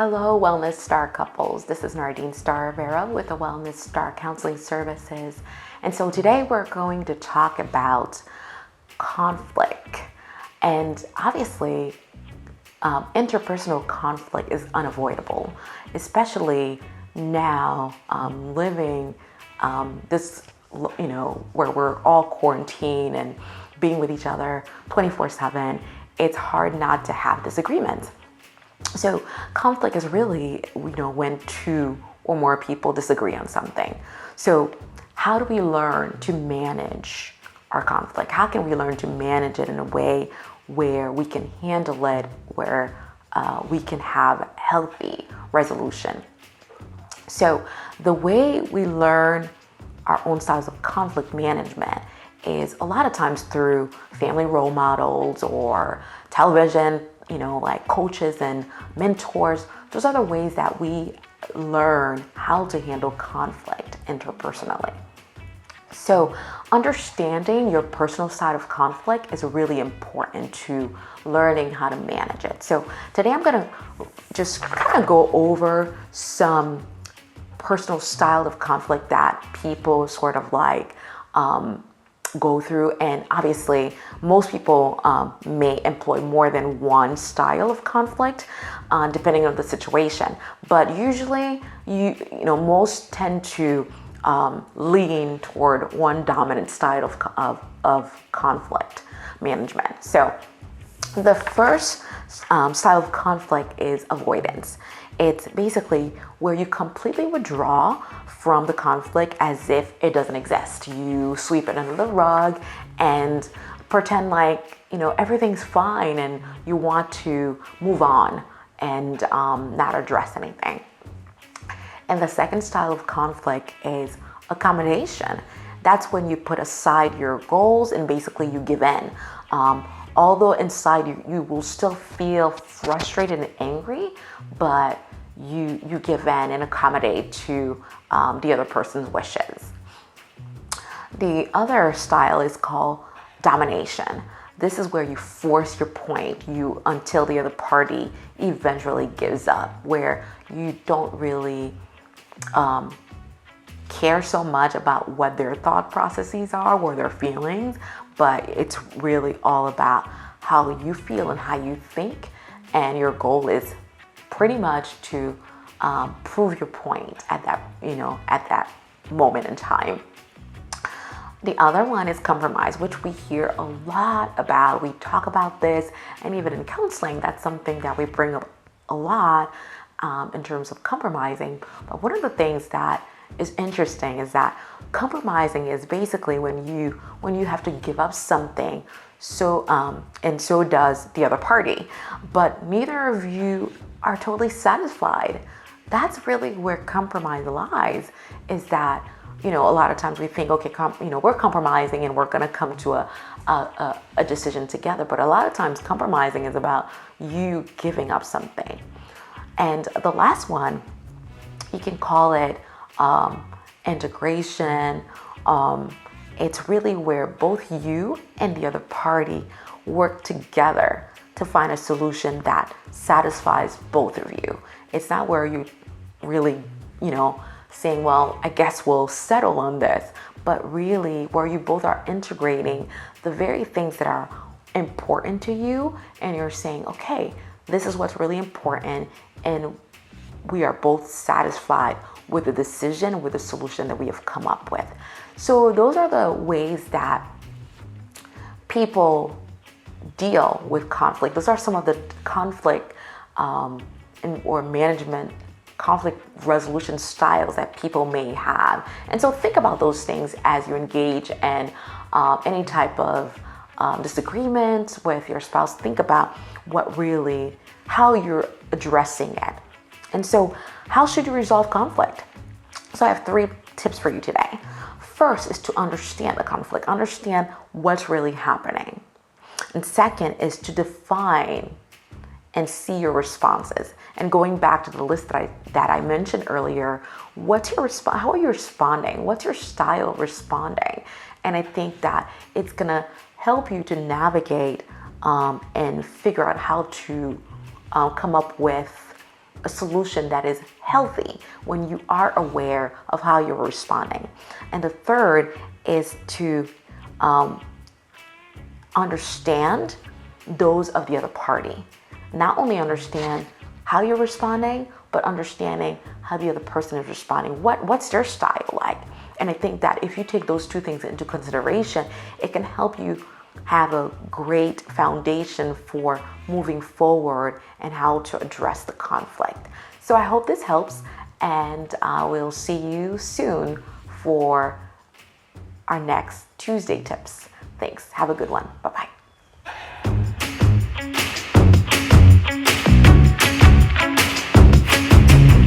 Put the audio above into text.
Hello, Wellness Star couples. This is Nardine Star Rivera with the Wellness Star Counseling Services. And so today we're going to talk about conflict. And obviously, interpersonal conflict is unavoidable, especially now living this, where we're all quarantined and being with each other 24/7. It's hard not to have disagreements. So conflict is really, when two or more people disagree on something. So how do we learn to manage our conflict? How can we learn to manage it in a way where we can handle it, where we can have healthy resolution? So the way we learn our own styles of conflict management is a lot of times through family role models or television, like coaches and mentors. Those are the ways that we learn how to handle conflict interpersonally. So understanding your personal side of conflict is really important to learning how to manage it. So today I'm going to just kind of go over some personal style of conflict that people sort of like go through. And obviously most people may employ more than one style of conflict depending on the situation, but usually most tend to lean toward one dominant style of conflict management. So the first style of conflict is avoidance. It's basically where you completely withdraw from the conflict as if it doesn't exist. You sweep it under the rug and pretend like, everything's fine and you want to move on and not address anything. And the second style of conflict is accommodation. That's when you put aside your goals and basically you give in. Although inside you will still feel frustrated and angry, but you give in and accommodate to the other person's wishes. The other style is called domination. This is where you force your point until the other party eventually gives up, where you don't really care so much about what their thought processes are or their feelings, but it's really all about how you feel and how you think, and your goal is pretty much to prove your point at that moment in time. The other one is compromise, which we hear a lot about. We talk about this, and even in counseling, that's something that we bring up a lot in terms of compromising. But one of the things that is interesting is that compromising is basically when you have to give up something, and so does the other party, but neither of you are totally satisfied. That's really where compromise lies, is that a lot of times we think, okay, we're compromising and we're going to come to a decision together, but a lot of times compromising is about you giving up something. And the last one, you can call it integration. It's really where both you and the other party work together to find a solution that satisfies both of you. It's not where you really, saying, well, I guess we'll settle on this, but really where you both are integrating the very things that are important to you, and you're saying, okay, this is what's really important, and we are both satisfied with the decision, with the solution that we have come up with. So those are the ways that people deal with conflict. Those are some of the conflict or management conflict resolution styles that people may have. And so think about those things as you engage in any type of disagreement with your spouse. Think about how you're addressing it. And so how should you resolve conflict? So I have 3 tips for you today. First is to understand the conflict, understand what's really happening. And second is to define and see your responses. And going back to the list that I mentioned earlier, how are you responding? What's your style of responding? And I think that it's gonna help you to navigate and figure out how to come up with a solution that is healthy when you are aware of how you're responding. And the third is to understand those of the other party. Not only understand how you're responding, but understanding how the other person is responding. What's their style like? And I think that if you take those two things into consideration, it can help you have a great foundation for moving forward and how to address the conflict. So I hope this helps, and I will see you soon for our next Tuesday tips. Thanks. Have a good one. Bye-bye.